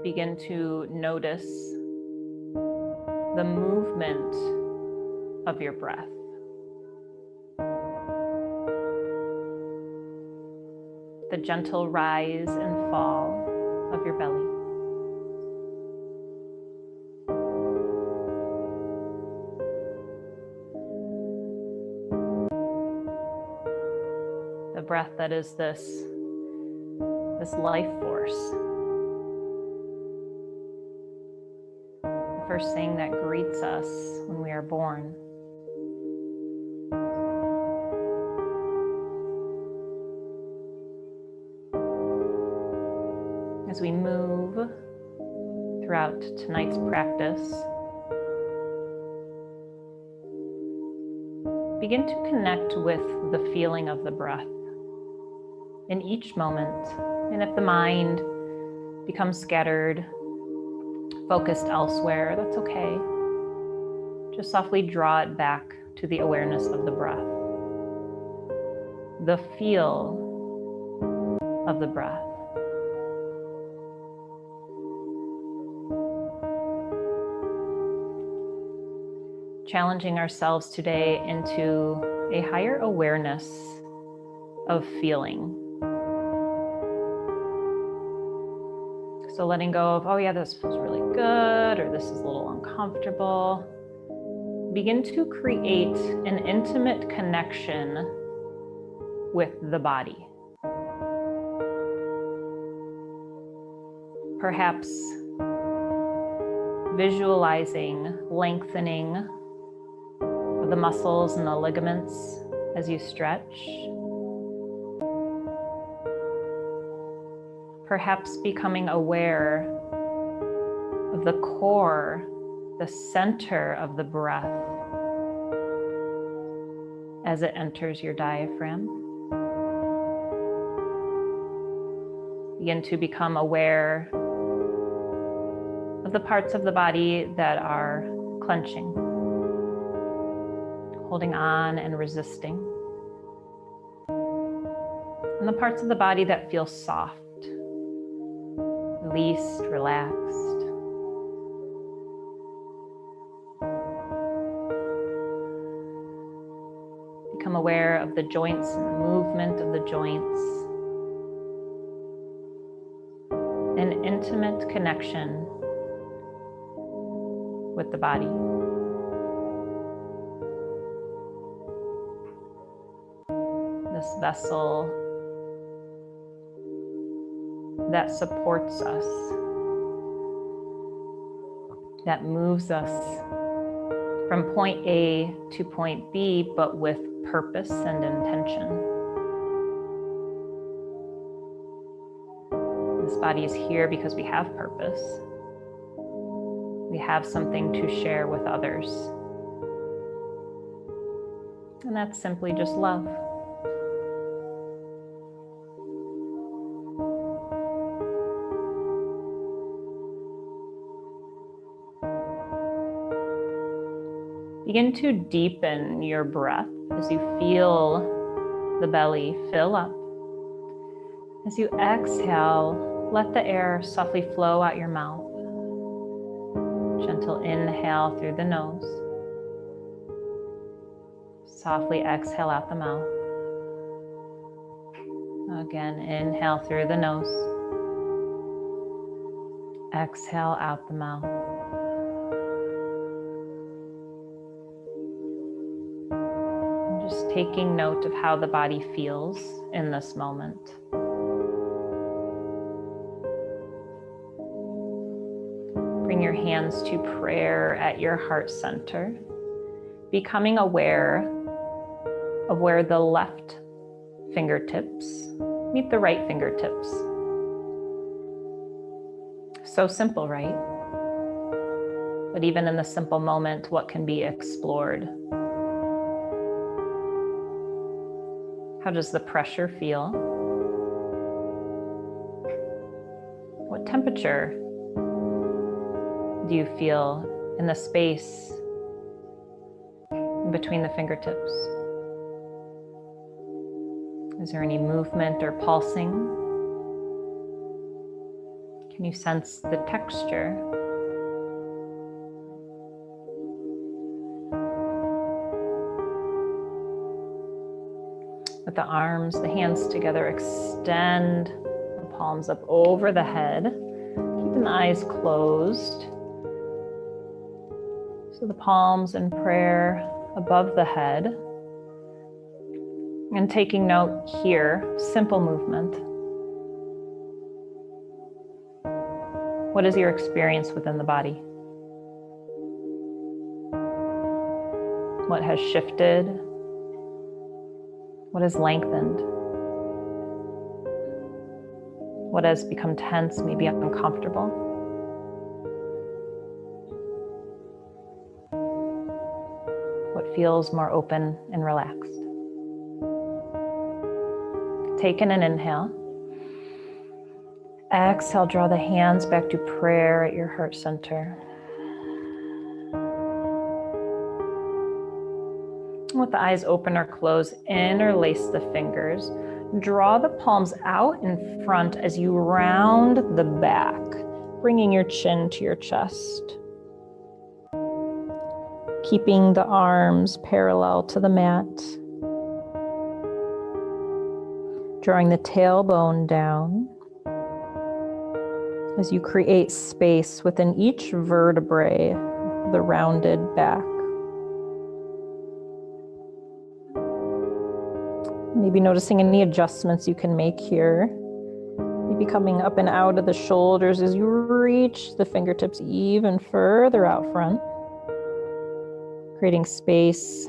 begin to notice the movement of your breath. The gentle rise and fall of your belly. The breath that is this life force. The first thing that greets us when we are born. As we move throughout tonight's practice, begin to connect with the feeling of the breath in each moment. And if the mind becomes scattered, focused elsewhere, that's okay. Just softly draw it back to the awareness of the breath, the feel of the breath. Challenging ourselves today into a higher awareness of feeling. So letting go of, oh yeah, this feels really good, or this is a little uncomfortable. Begin to create an intimate connection with the body. Perhaps visualizing lengthening of the muscles and the ligaments as you stretch. Perhaps becoming aware of the core, the center of the breath as it enters your diaphragm. Begin to become aware of the parts of the body that are clenching, holding on and resisting, and the parts of the body that feel soft, released, relaxed. Become aware of the joints and the movement of the joints. An intimate connection with the body. This vessel that supports us, that moves us from point A to point B, but with purpose and intention. This body is here because we have purpose. We have something to share with others. And that's simply just love. Begin to deepen your breath as you feel the belly fill up. As you exhale, let the air softly flow out your mouth. Gentle inhale through the nose. Softly exhale out the mouth. Again, inhale through the nose. Exhale out the mouth. Just taking note of how the body feels in this moment. Bring your hands to prayer at your heart center, becoming aware of where the left fingertips meet the right fingertips. So simple, right? But even in the simple moment, what can be explored? How does the pressure feel? What temperature do you feel in the space in between the fingertips? Is there any movement or pulsing? Can you sense the texture? With the arms, the hands together, extend the palms up over the head, keeping the eyes closed. So the palms in prayer above the head. And taking note here, simple movement. What is your experience within the body? What has shifted? What has lengthened? What has become tense, maybe uncomfortable? What feels more open and relaxed? Take in an inhale. Exhale, draw the hands back to prayer at your heart center. With the eyes open or closed, interlace the fingers. Draw the palms out in front as you round the back, bringing your chin to your chest. Keeping the arms parallel to the mat. Drawing the tailbone down as you create space within each vertebrae of the rounded back. Maybe noticing any adjustments you can make here. Maybe coming up and out of the shoulders as you reach the fingertips even further out front. Creating space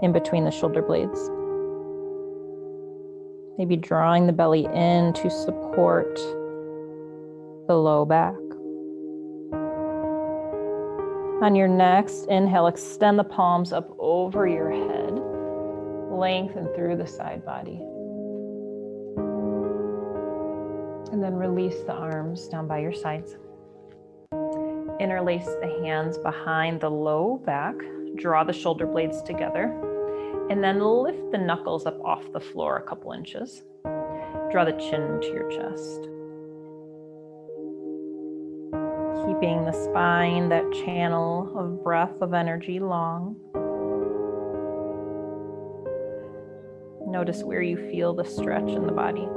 in between the shoulder blades. Maybe drawing the belly in to support the low back. On your next inhale, extend the palms up over your head. Lengthen through the side body. And then release the arms down by your sides. Interlace the hands behind the low back. Draw the shoulder blades together. And then lift the knuckles up off the floor a couple inches. Draw the chin to your chest. Keeping the spine, that channel of breath, of energy long. Notice where you feel the stretch in the body.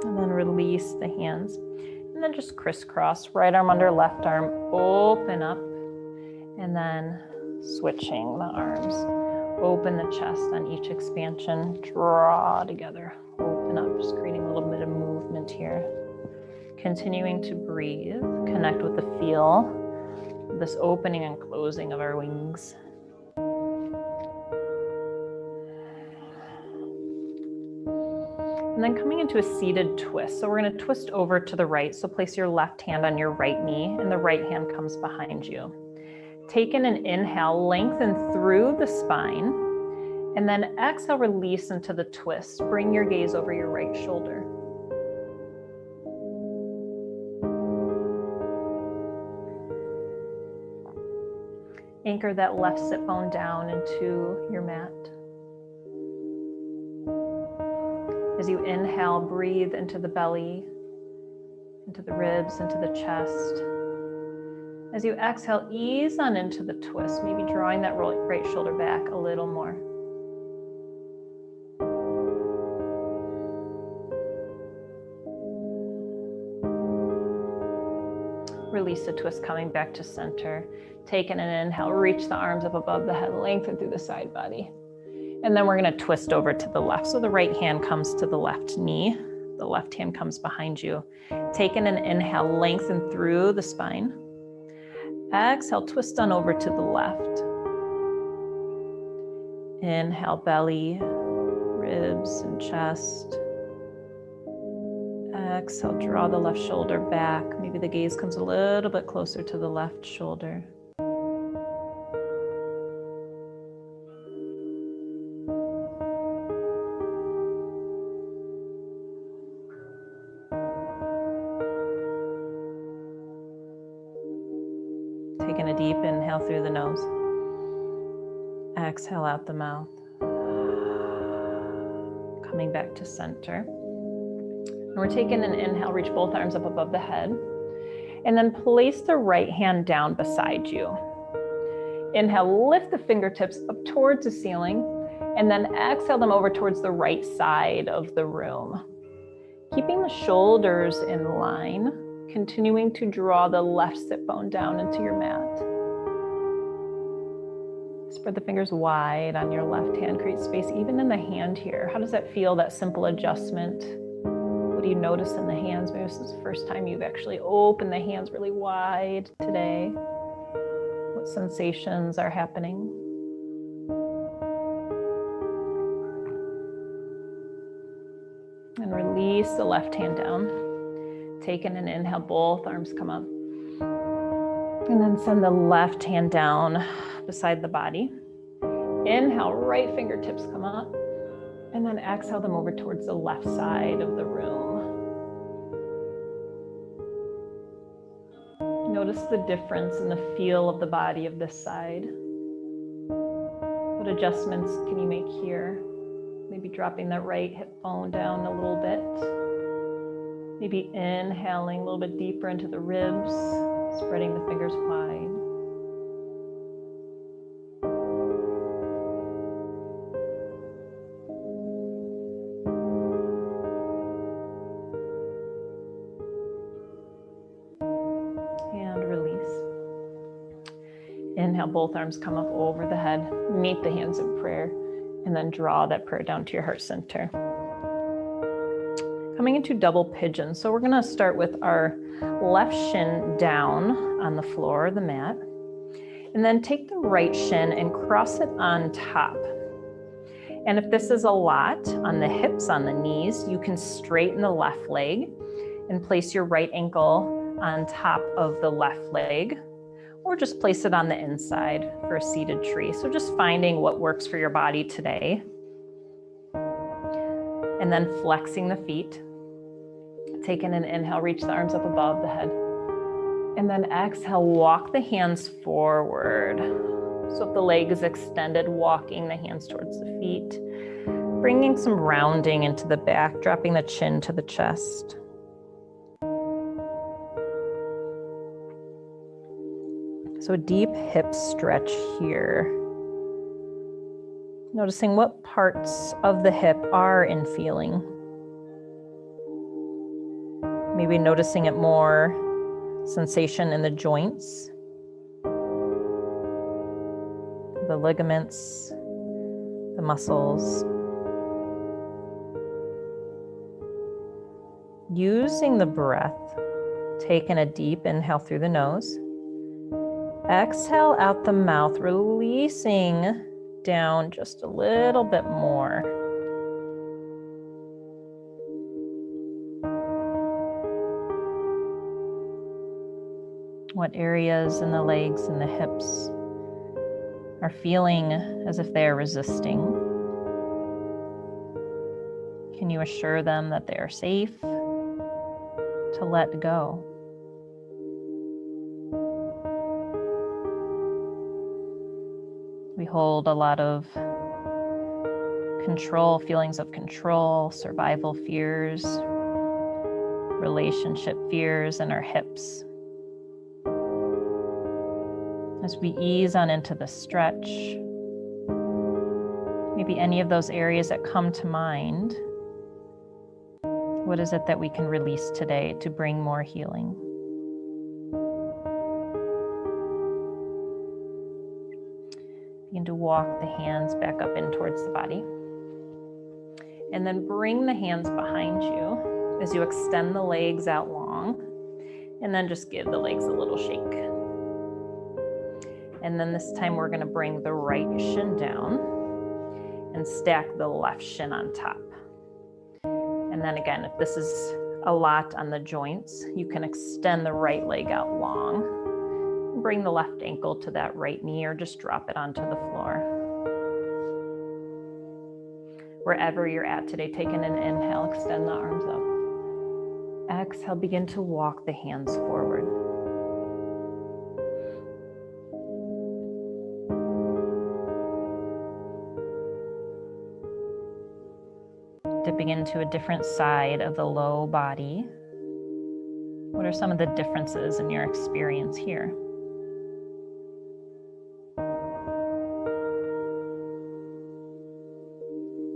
And then release the hands. And then just crisscross, right arm under left arm, open up. And then switching the arms. Open the chest on each expansion, draw together, open up, just creating a little bit of movement here. Continuing to breathe, connect with the feel, this opening and closing of our wings. And then coming into a seated twist. So we're going to twist over to the right. So place your left hand on your right knee and the right hand comes behind you. Take in an inhale, lengthen through the spine, and then exhale, release into the twist. Bring your gaze over your right shoulder. Anchor that left sit bone down into your mat. As you inhale, breathe into the belly, into the ribs, into the chest. As you exhale, ease on into the twist, maybe drawing that right shoulder back a little more. Release the twist, coming back to center. Take in an inhale, reach the arms up above the head, lengthen through the side body. And then we're going to twist over to the left. So the right hand comes to the left knee. The left hand comes behind you. Take in an inhale, lengthen through the spine. Exhale, twist on over to the left. Inhale, belly, ribs, and chest. Exhale, draw the left shoulder back. Maybe the gaze comes a little bit closer to the left shoulder. Taking a deep inhale through the nose. Exhale out the mouth. Coming back to center. And we're taking an inhale, reach both arms up above the head. And then place the right hand down beside you. Inhale, lift the fingertips up towards the ceiling, and then exhale them over towards the right side of the room. Keeping the shoulders in line, continuing to draw the left sit bone down into your mat. Spread the fingers wide on your left hand, create space even in the hand here. How does that feel, that simple adjustment? What do you notice in the hands? Maybe this is the first time you've actually opened the hands really wide today. What sensations are happening? And release the left hand down. Taking an inhale, both arms come up. And then send the left hand down beside the body. Inhale, right fingertips come up. And then exhale them over towards the left side of the room. Notice the difference in the feel of the body of this side. What adjustments can you make here? Maybe dropping that right hip bone down a little bit. Maybe inhaling a little bit deeper into the ribs, spreading the fingers wide. And release. Inhale, both arms come up over the head, meet the hands in prayer, and then draw that prayer down to your heart center. Coming into double pigeon. So we're gonna start with our left shin down on the floor, the mat, and then take the right shin and cross it on top. And if this is a lot on the hips, on the knees, you can straighten the left leg and place your right ankle on top of the left leg, or just place it on the inside for a seated tree. So just finding what works for your body today. And then flexing the feet. Taking an inhale, reach the arms up above the head. And then exhale, walk the hands forward. So if the leg is extended, walking the hands towards the feet. Bringing some rounding into the back, dropping the chin to the chest. So a deep hip stretch here. Noticing what parts of the hip are in feeling. Maybe noticing it more, sensation in the joints, the ligaments, the muscles. Using the breath, taking a deep inhale through the nose. Exhale out the mouth, releasing down just a little bit more. What areas in the legs and the hips are feeling as if they are resisting? Can you assure them that they are safe to let go? We hold a lot of control, feelings of control, survival fears, relationship fears in our hips. As we ease on into the stretch, maybe any of those areas that come to mind, what is it that we can release today to bring more healing? Begin to walk the hands back up in towards the body. And then bring the hands behind you as you extend the legs out long. And then just give the legs a little shake. And then this time we're going to bring the right shin down and stack the left shin on top. And then again, if this is a lot on the joints, you can extend the right leg out long. Bring the left ankle to that right knee or just drop it onto the floor. Wherever you're at today, taking an inhale, extend the arms up. Exhale, begin to walk the hands forward. Dipping into a different side of the low body. What are some of the differences in your experience here?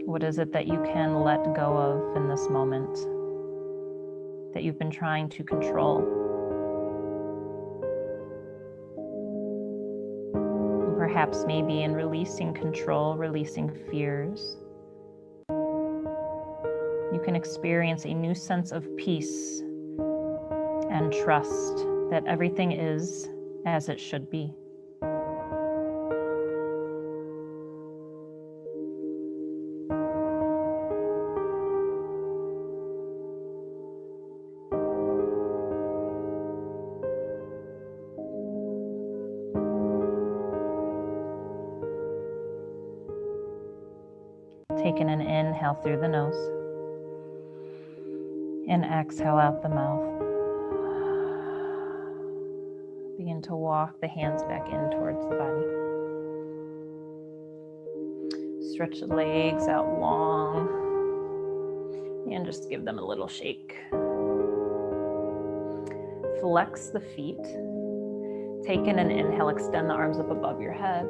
What is it that you can let go of in this moment that you've been trying to control? And perhaps maybe in releasing control, releasing fears, you can experience a new sense of peace and trust that everything is as it should be. Taking an inhale through the nose and exhale out the mouth. Begin to walk the hands back in towards the body. Stretch the legs out long and just give them a little shake. Flex the feet. Taking an inhale, extend the arms up above your head.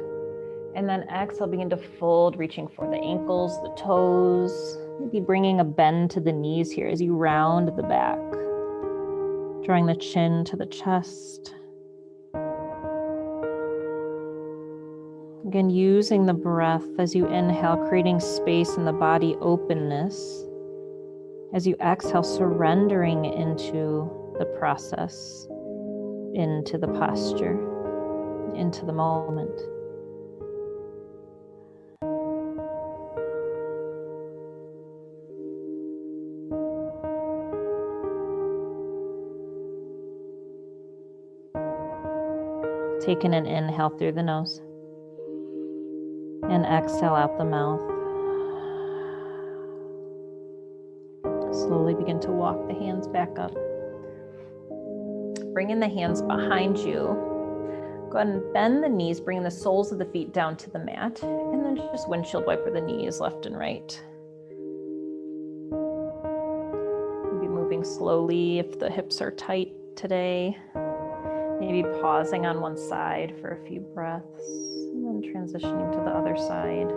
And then exhale, begin to fold, reaching for the ankles, the toes, maybe bringing a bend to the knees here as you round the back, drawing the chin to the chest. Again, using the breath as you inhale, creating space in the body, openness. As you exhale, surrendering into the process, into the posture, into the moment. Taking an inhale through the nose and exhale out the mouth. Slowly begin to walk the hands back up. Bringing the hands behind you. Go ahead and bend the knees, bring the soles of the feet down to the mat, and then just windshield wiper the knees left and right. Maybe moving slowly if the hips are tight today. Maybe pausing on one side for a few breaths and then transitioning to the other side.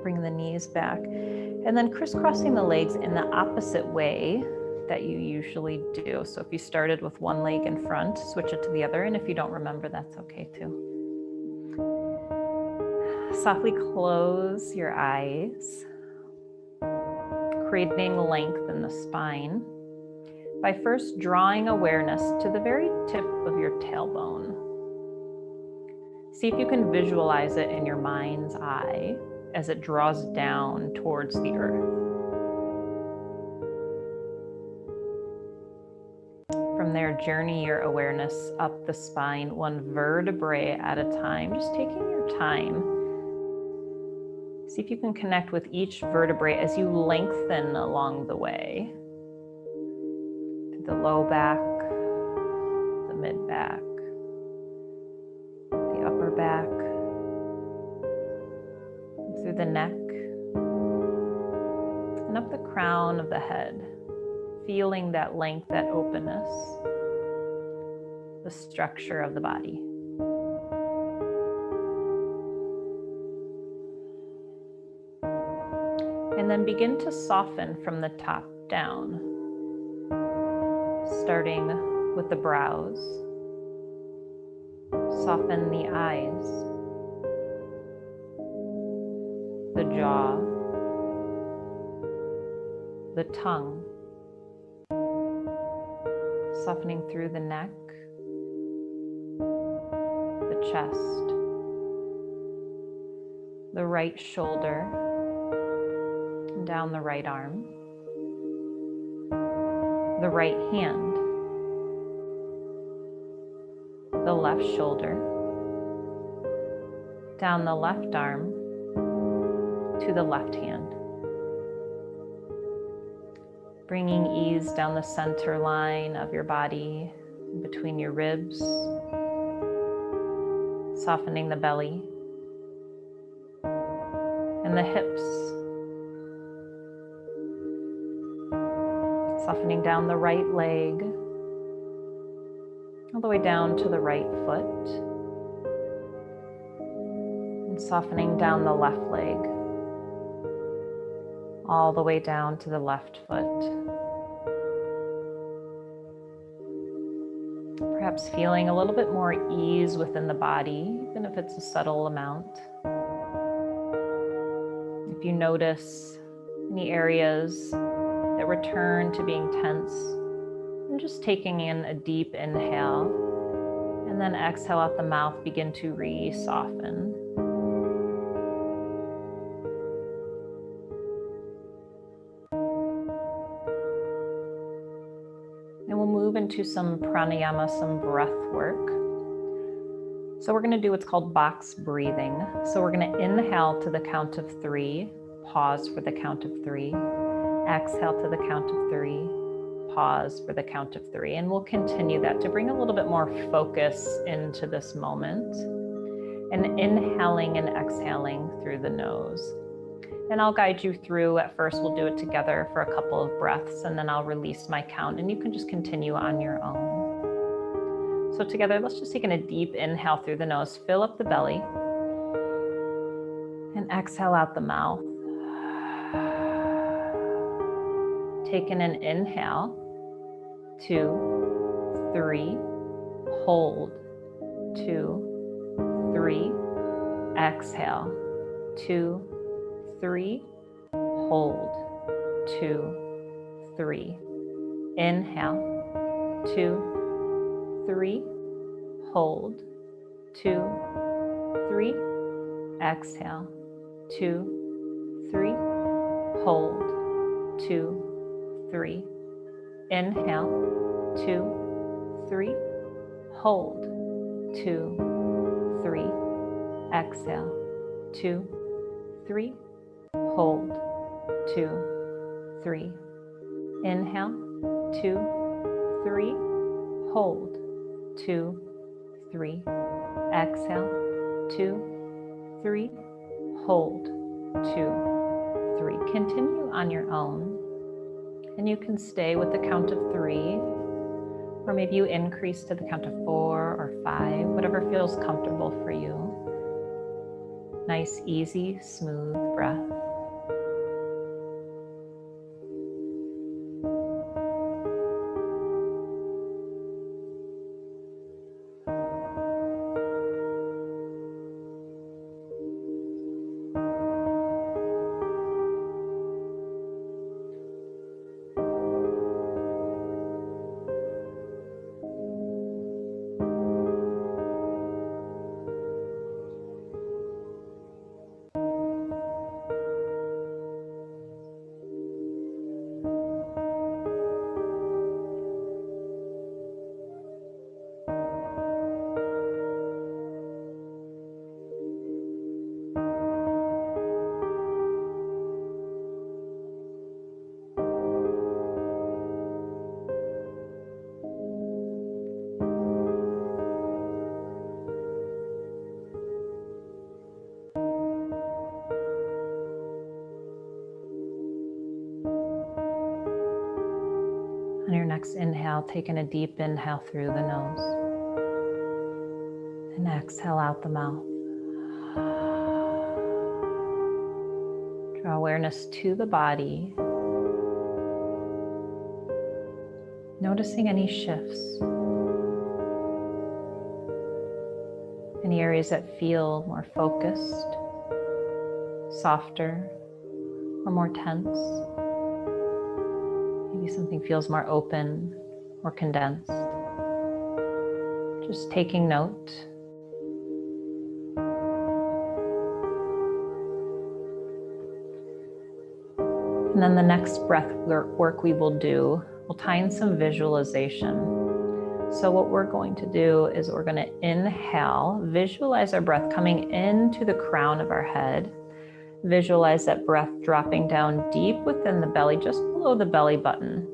Bring the knees back and then crisscrossing the legs in the opposite way that you usually do. So if you started with one leg in front, switch it to the other. And if you don't remember, that's okay too. Softly close your eyes, creating length in the spine by first drawing awareness to the very tip of your tailbone. See if you can visualize it in your mind's eye as it draws down towards the earth. From there, journey your awareness up the spine, one vertebrae at a time, just taking your time. See if you can connect with each vertebrae as you lengthen along the way. Through the low back, the mid back, the upper back, through the neck, and up the crown of the head, feeling that length, that openness, the structure of the body. And then begin to soften from the top down, starting with the brows. Soften the eyes, the jaw, the tongue, softening through the neck, the chest, the right shoulder, down the right arm, the right hand, the left shoulder, down the left arm to the left hand. Bringing ease down the center line of your body, between your ribs, softening the belly, and the hips. Softening down the right leg, all the way down to the right foot. And softening down the left leg, all the way down to the left foot. Perhaps feeling a little bit more ease within the body, even if it's a subtle amount. If you notice any areas that return to being tense, and just taking in a deep inhale, and then exhale out the mouth, begin to re-soften. And we'll move into some pranayama, some breath work. So we're going to do what's called box breathing. So we're going to inhale to the count of 3, pause for the count of 3, exhale to the count of 3, pause for the count of 3. And we'll continue that to bring a little bit more focus into this moment. And inhaling and exhaling through the nose. And I'll guide you through. At first, we'll do it together for a couple of breaths, and then I'll release my count, and you can just continue on your own. So together, let's just take in a deep inhale through the nose, fill up the belly, and exhale out the mouth. Take in an inhale, 2, 3, hold, 2, 3, exhale, 2, 3, hold, 2, 3, inhale, 2, 3, hold, 2, 3, exhale, 2, 3, hold, 2, 3, inhale, 2, 3, hold, 2, 3, exhale, 2, 3, hold, 2, 3, inhale, 2, 3, hold, 2, 3, exhale, 2, 3, hold, 2, 3. Continue on your own, and you can stay with the count of 3, or maybe you increase to the count of 4 or 5, whatever feels comfortable for you. Nice, easy, smooth breath. On your next inhale, take in a deep inhale through the nose and exhale out the mouth. Draw awareness to the body, noticing any shifts, any areas that feel more focused, softer, or more tense. Maybe something feels more open or condensed. Just taking note. And then the next breath work we will do, we'll tie in some visualization. So what we're going to do is we're going to inhale, visualize our breath coming into the crown of our head. Visualize that breath dropping down deep within the belly, just below the belly button.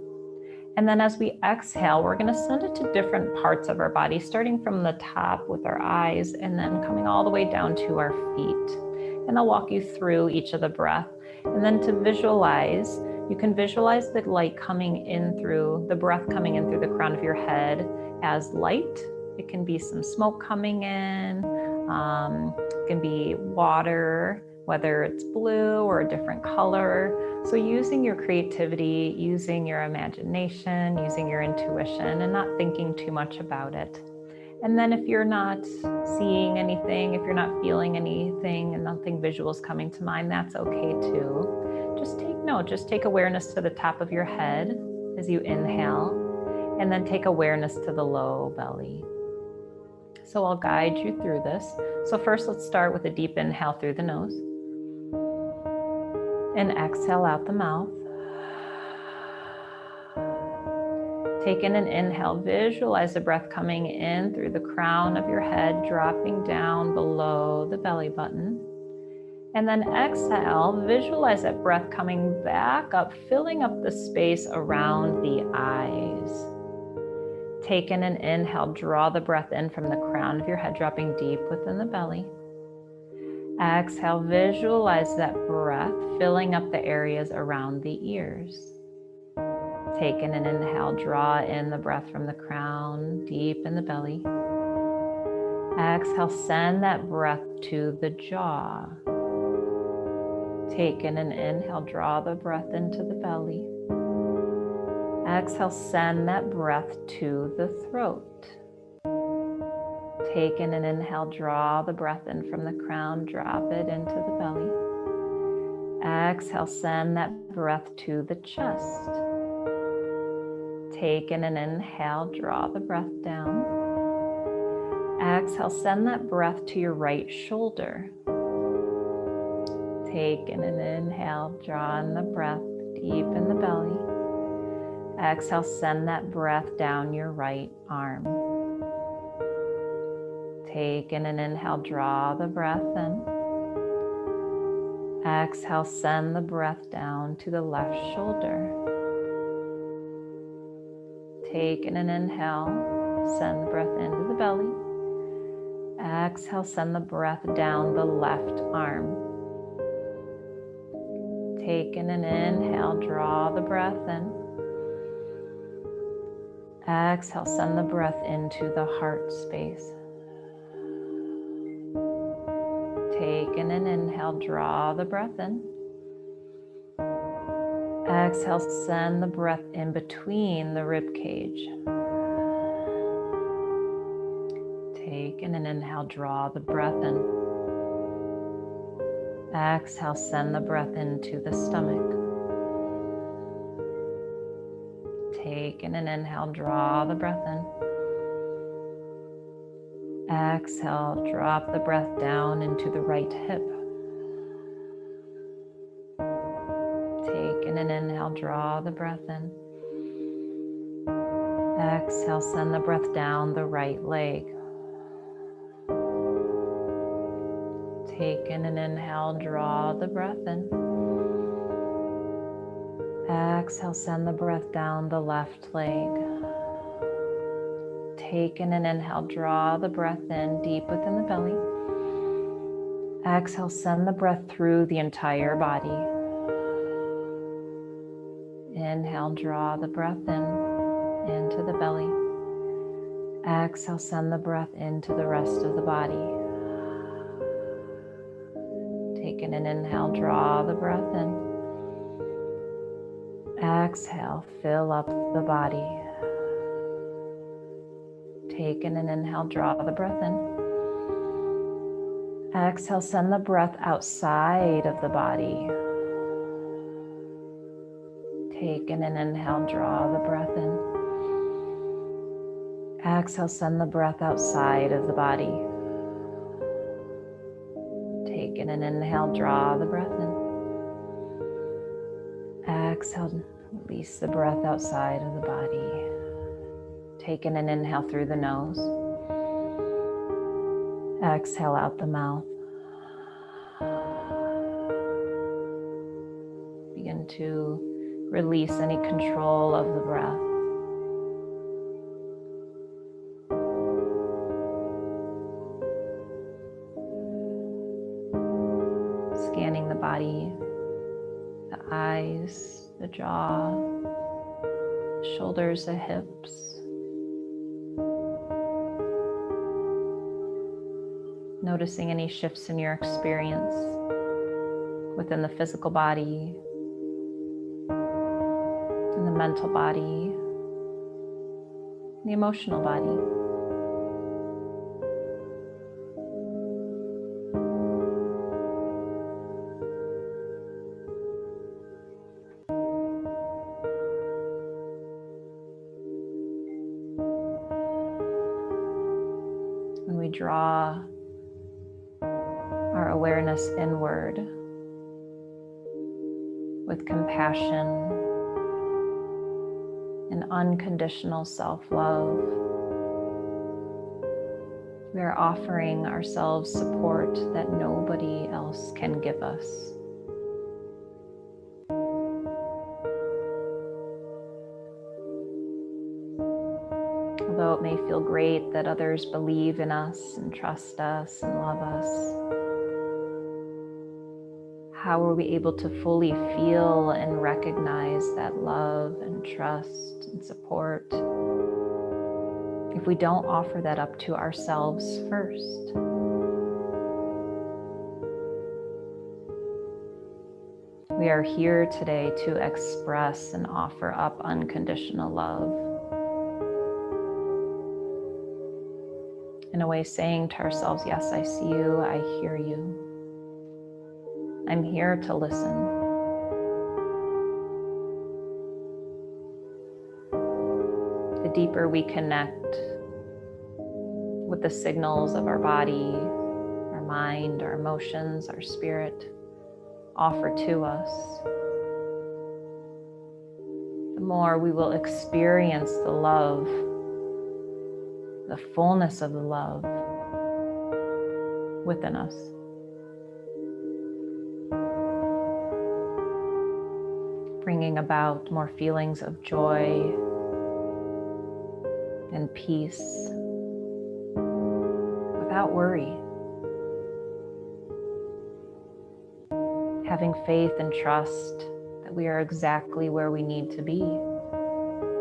And then as we exhale, we're going to send it to different parts of our body, starting from the top with our eyes and then coming all the way down to our feet. And I'll walk you through each of the breath. And then to visualize, you can visualize the light coming in through, the breath coming in through the crown of your head as light. It can be some smoke coming in, it can be water, whether it's blue or a different color. So using your creativity, using your imagination, using your intuition, and not thinking too much about it. And then if you're not seeing anything, if you're not feeling anything and nothing visual is coming to mind, that's okay too. Just take note, just take awareness to the top of your head as you inhale, and then take awareness to the low belly. So I'll guide you through this. So first let's start with a deep inhale through the nose. And exhale out the mouth. Take in an inhale, visualize the breath coming in through the crown of your head, dropping down below the belly button. And then exhale, visualize that breath coming back up, filling up the space around the eyes. Take in an inhale, draw the breath in from the crown of your head, dropping deep within the belly. Exhale, visualize that breath filling up the areas around the ears. Take in an inhale, draw in the breath from the crown, deep in the belly. Exhale, send that breath to the jaw. Take in an inhale, draw the breath into the belly. Exhale, send that breath to the throat. Take in an inhale, draw the breath in from the crown, drop it into the belly. Exhale, send that breath to the chest. Take in an inhale, draw the breath down. Exhale, send that breath to your right shoulder. Take in an inhale, draw in the breath deep in the belly. Exhale, send that breath down your right arm. Take in an inhale, draw the breath in. Exhale, send the breath down to the left shoulder. Take in an inhale, send the breath into the belly. Exhale, send the breath down the left arm. Take in an inhale, draw the breath in. Exhale, send the breath into the heart space. Take in an inhale, draw the breath in. Exhale, send the breath in between the rib cage. Take in an inhale, draw the breath in. Exhale, send the breath into the stomach. Take in an inhale, draw the breath in. Exhale, drop the breath down into the right hip. Take in an inhale, draw the breath in. Exhale, send the breath down the right leg. Take in an inhale, draw the breath in. Exhale, send the breath down the left leg. Take in an inhale, draw the breath in deep within the belly. Exhale, send the breath through the entire body. Inhale, draw the breath in, into the belly. Exhale, send the breath into the rest of the body. Take in an inhale, draw the breath in. Exhale, fill up the body. Take in an inhale, draw the breath in. Exhale, send the breath outside of the body. Take in an inhale, draw the breath in. Exhale, send the breath outside of the body. Take in an inhale, draw the breath in. Exhale, release the breath outside of the body. Take in an inhale through the nose. Exhale out the mouth. Begin to release any control of the breath. body, the eyes, the jaw, the shoulders, the hips. Noticing any shifts in your experience within the physical body, in the mental body, the emotional body. When we draw our awareness inward with compassion and unconditional self-love, we are offering ourselves support that nobody else can give us. Although it may feel great that others believe in us and trust us and love us, how are we able to fully feel and recognize that love and trust and support if we don't offer that up to ourselves first? We are here today to express and offer up unconditional love. In a way, saying to ourselves, yes, I see you, I hear you. I'm here to listen. The deeper we connect with the signals of our body, our mind, our emotions, our spirit offer to us, the more we will experience the love, the fullness of the love within us. Bringing about more feelings of joy and peace without worry. Having faith and trust that we are exactly where we need to be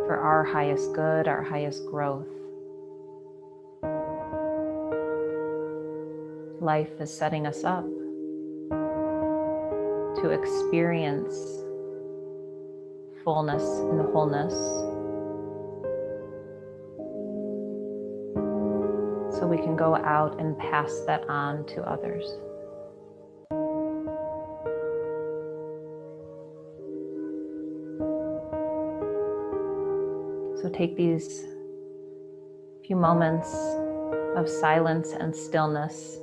for our highest good, our highest growth. Life is setting us up to experience fullness and wholeness, so we can go out and pass that on to others. So take these few moments of silence and stillness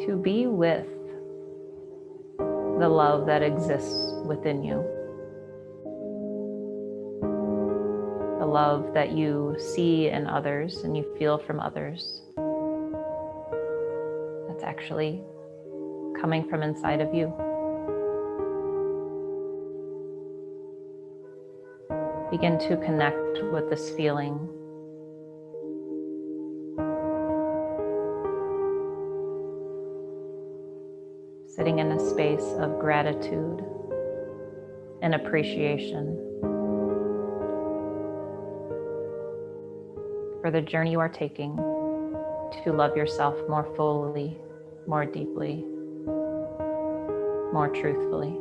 to be with the love that exists within you. The love that you see in others and you feel from others. That's actually coming from inside of you. Begin to connect with this feeling. Sitting in a space of gratitude and appreciation for the journey you are taking to love yourself more fully, more deeply, more truthfully.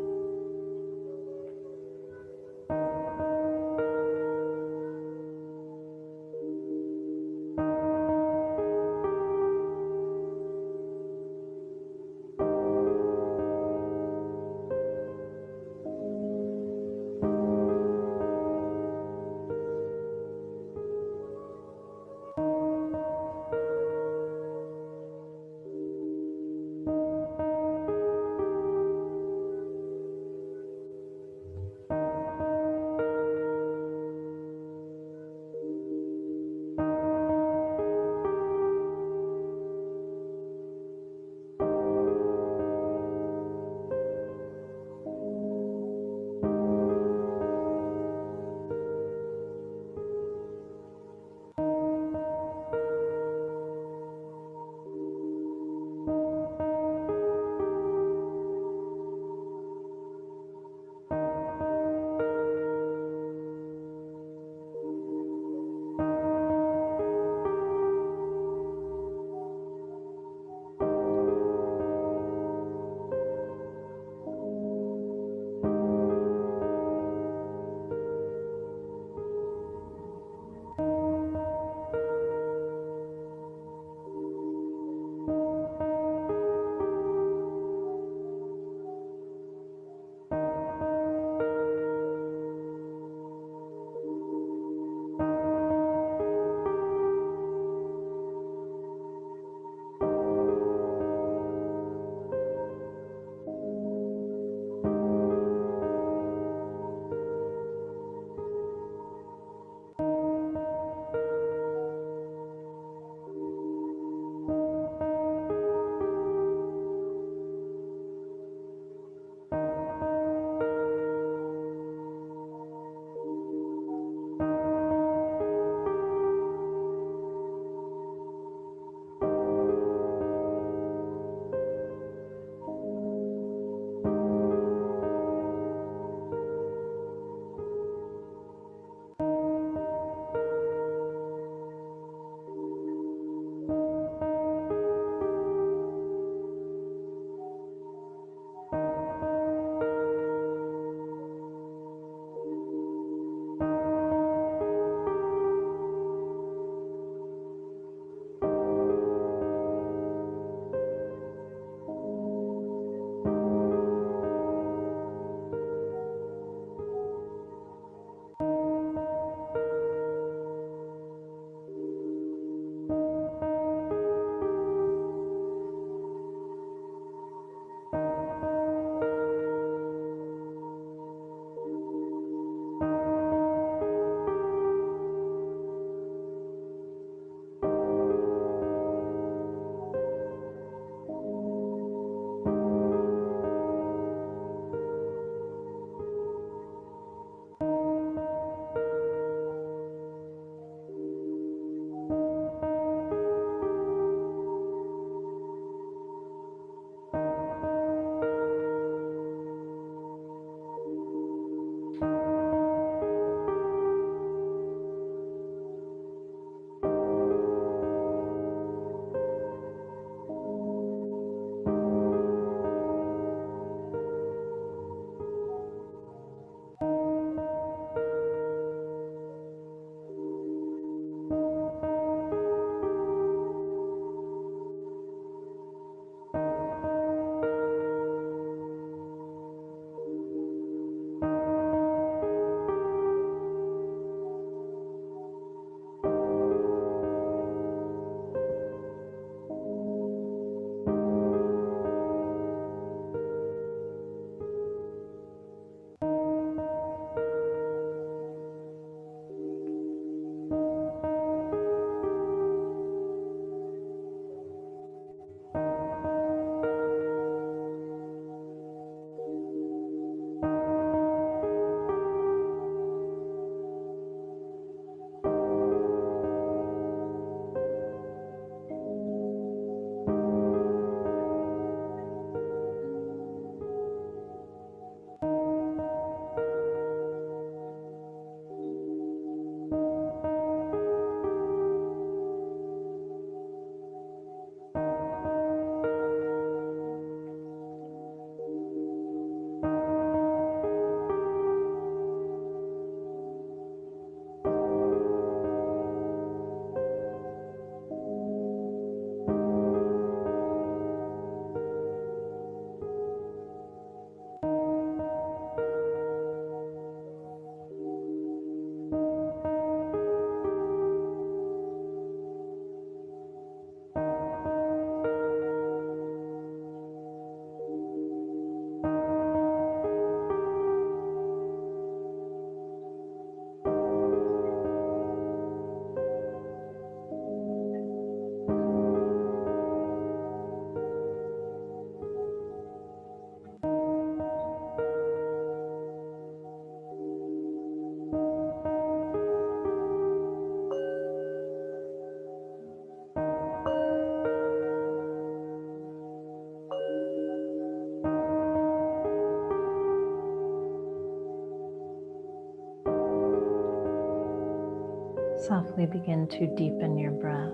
Softly begin to deepen your breath.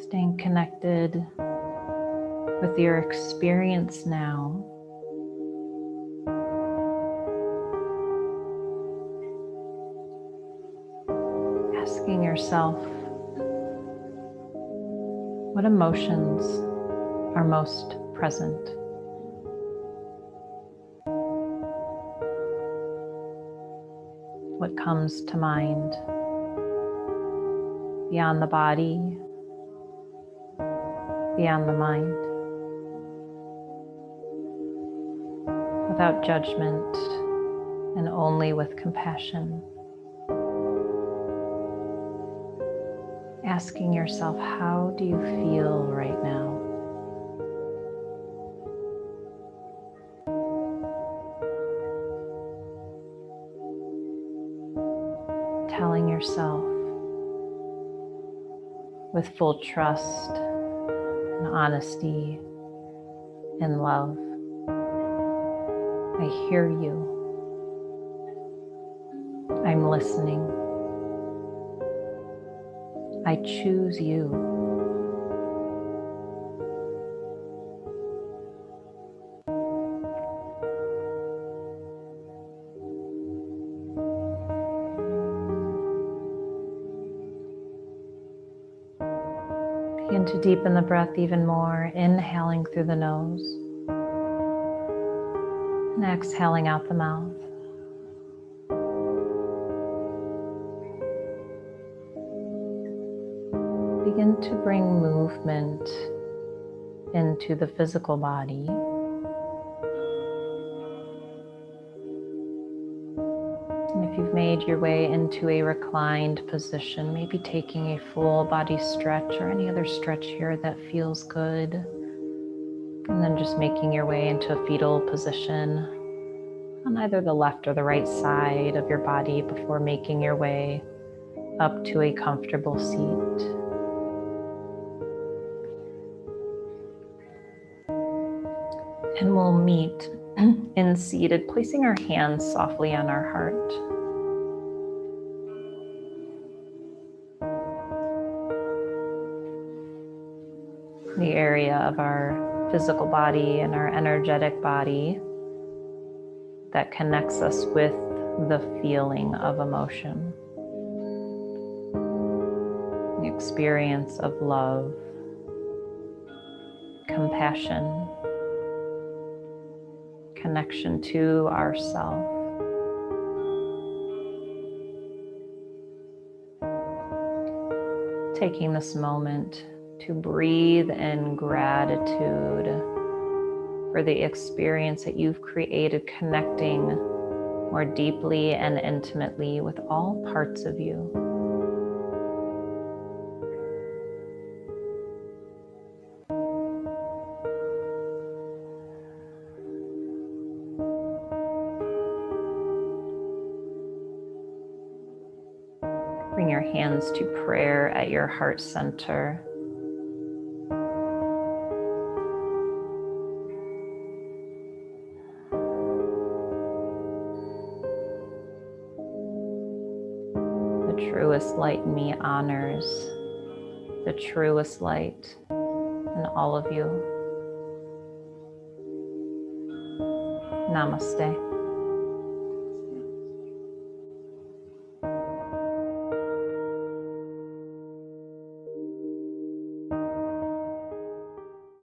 Staying connected with your experience now. Asking yourself, what emotions are most present? What comes to mind beyond the body, beyond the mind? Without judgment and only with compassion. Asking yourself, how do you feel right now? Telling yourself with full trust and honesty and love, I hear you. I'm listening. I choose you. Begin to deepen the breath even more, inhaling through the nose and exhaling out the mouth. Begin to bring movement into the physical body. And if you've made your way into a reclined position, maybe taking a full body stretch or any other stretch here that feels good. And then just making your way into a fetal position on either the left or the right side of your body before making your way up to a comfortable seat. And we'll meet in seated, placing our hands softly on our heart. The area of our physical body and our energetic body that connects us with the feeling of emotion, the experience of love, compassion, connection to ourself. Taking this moment to breathe in gratitude for the experience that you've created, connecting more deeply and intimately with all parts of you. Bring your hands to prayer at your heart center. The truest light in me honors the truest light in all of you. Namaste.